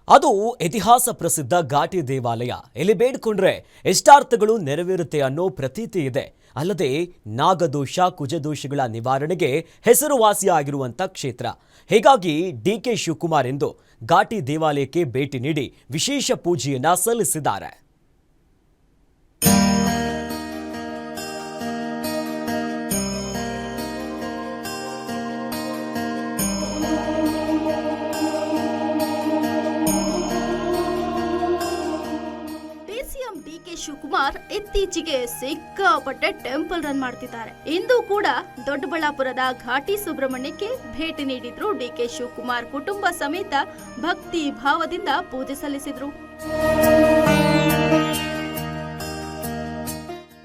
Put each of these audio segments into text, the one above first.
ಅದು ಇತಿಹಾಸ ಪ್ರಸಿದ್ಧ ಘಾಟಿ ದೇವಾಲಯ. ಇಲ್ಲಿ ಬೇಡಿಕೊಂಡ್ರೆ ಇಷ್ಟಾರ್ಥಗಳು ನೆರವೇರುತ್ತೆ ಅನ್ನೋ ಪ್ರತೀತಿ ಇದೆ. ಅಲ್ಲದೆ ನಾಗದೋಷ ಕುಜದೋಷಗಳ ನಿವಾರಣೆಗೆ ಹೆಸರುವಾಸಿಯಾಗಿರುವಂಥ ಕ್ಷೇತ್ರ. ಹೀಗಾಗಿ ಡಿಕೆ ಶಿವಕುಮಾರ್ ಎಂದು ಘಾಟಿ ದೇವಾಲಯಕ್ಕೆ ಭೇಟಿ ನೀಡಿ ವಿಶೇಷ ಪೂಜೆಯನ್ನ ಸಲ್ಲಿಸಿದ್ದಾರೆ. ಡಿಕೆ ಶಿವಕುಮಾರ್ ಇತ್ತೀಚೆಗೆ ಸಿಕ್ಕಾಪಟ್ಟೆ ಟೆಂಪಲ್ ರನ್ ಮಾಡ್ತಿದ್ದಾರೆ. ಇಂದು ಕೂಡ ದೊಡ್ಡಬಳ್ಳಾಪುರದ ಘಾಟಿ ಸುಬ್ರಹ್ಮಣ್ಯಕ್ಕೆ ಭೇಟಿ ನೀಡಿದ್ರು ಡಿಕೆ ಶಿವಕುಮಾರ್. ಕುಟುಂಬ ಸಮೇತ ಭಕ್ತಿ ಭಾವದಿಂದ ಪೂಜೆ ಸಲ್ಲಿಸಿದ್ರು.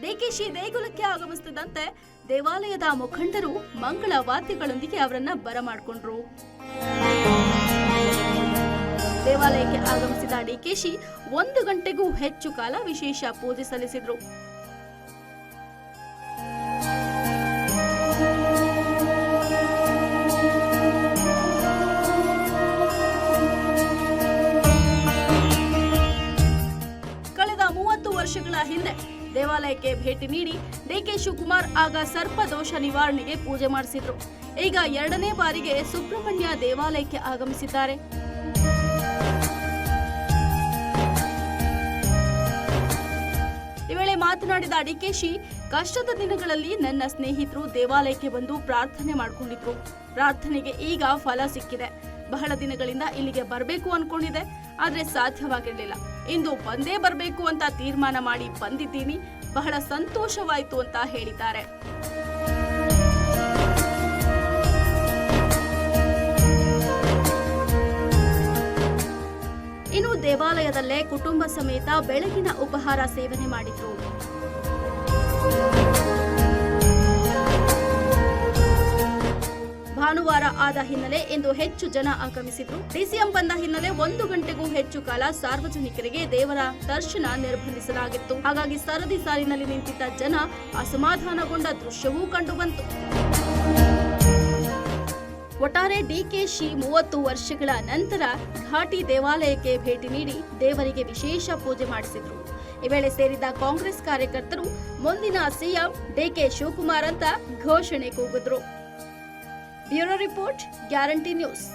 ಡಿಕೆಶಿ ದೇಗುಲಕ್ಕೆ ಆಗಮಿಸುತ್ತಿದ್ದಂತೆ ದೇವಾಲಯದ ಮುಖಂಡರು ಮಂಗಳ ವಾದ್ಯಗಳೊಂದಿಗೆ ಅವರನ್ನ ಬರಮಾಡಿಕೊಂಡ್ರು. ದೇವಾಲಯಕ್ಕೆ ಆಗಮಿಸಿದ ಡಿಕೆಶಿ 1 ಗಂಟೆಗೂ ಹೆಚ್ಚು ಕಾಲ ವಿಶೇಷ ಪೂಜೆ ಸಲ್ಲಿಸಿದ್ರು. ಕಳೆದ 30 ವರ್ಷಗಳ ಹಿಂದೆ ದೇವಾಲಯಕ್ಕೆ ಭೇಟಿ ನೀಡಿ ಡಿಕೆ ಶಿವಕುಮಾರ್ ಆಗ ಸರ್ಪದೋಷ ನಿವಾರಣೆಗೆ ಪೂಜೆ ಮಾಡಿಸಿದ್ರು. ಈಗ 2ನೇ ಬಾರಿಗೆ ಸುಬ್ರಹ್ಮಣ್ಯ ದೇವಾಲಯಕ್ಕೆ ಆಗಮಿಸಿದ್ದಾರೆ. ಈ ವೇಳೆ ಮಾತನಾಡಿದ ಡಿಕೆಶಿ, ಕಷ್ಟದ ದಿನಗಳಲ್ಲಿ ನನ್ನ ಸ್ನೇಹಿತರು ದೇವಾಲಯಕ್ಕೆ ಬಂದು ಪ್ರಾರ್ಥನೆ ಮಾಡಿಕೊಂಡಿದ್ರು. ಪ್ರಾರ್ಥನೆಗೆ ಈಗ ಫಲ ಸಿಕ್ಕಿದೆ. ಬಹಳ ದಿನಗಳಿಂದ ಇಲ್ಲಿಗೆ ಬರಬೇಕು ಅನ್ಕೊಂಡಿದೆ, ಆದ್ರೆ ಸಾಧ್ಯವಾಗಿರಲಿಲ್ಲ. ಇಂದು ಬಂದೇ ಬರಬೇಕು ಅಂತ ತೀರ್ಮಾನ ಮಾಡಿ ಬಂದಿದ್ದೀನಿ. ಬಹಳ ಸಂತೋಷವಾಯಿತು ಅಂತ ಹೇಳಿದ್ದಾರೆ. ಇನ್ನು ದೇವಾಲಯದಲ್ಲೇ ಕುಟುಂಬ ಸಮೇತ ಬೆಳಗಿನ ಉಪಹಾರ ಸೇವನೆ ಮಾಡಿದ್ರು. ಭಾನುವಾರ ಆದ ಹಿನ್ನೆಲೆ ಇಂದು ಹೆಚ್ಚು ಜನ ಆಗಮಿಸಿದ್ರು. ಡಿಸಿಎಂ ಬಂದ ಹಿನ್ನೆಲೆ 1 ಗಂಟೆಗೂ ಹೆಚ್ಚು ಕಾಲ ಸಾರ್ವಜನಿಕರಿಗೆ ದೇವರ ದರ್ಶನ ನಿರ್ಬಂಧಿಸಲಾಗಿತ್ತು. ಹಾಗಾಗಿ ಸರದಿ ಸಾಲಿನಲ್ಲಿ ನಿಂತಿದ್ದ ಜನ ಅಸಮಾಧಾನಗೊಂಡ ದೃಶ್ಯವೂ ಕಂಡುಬಂತು. ಒಟ್ಟಾರೆ ಡಿಕೆಶಿ 30 ವರ್ಷಗಳ ನಂತರ ಘಾಟಿ ದೇವಾಲಯಕ್ಕೆ ಭೇಟಿ ನೀಡಿ ದೇವರಿಗೆ ವಿಶೇಷ ಪೂಜೆ ಮಾಡಿಸಿದ್ರು. ಈ ವೇಳೆ ಸೇರಿದ್ದ ಕಾಂಗ್ರೆಸ್ ಕಾರ್ಯಕರ್ತರು ಮುಂದಿನ ಸಿಎಂ ಡಿಕೆ ಶಿವಕುಮಾರ್ ಅಂತ ಘೋಷಣೆ ಕೂಗಿದ್ರು. Bureau report, guarantee news.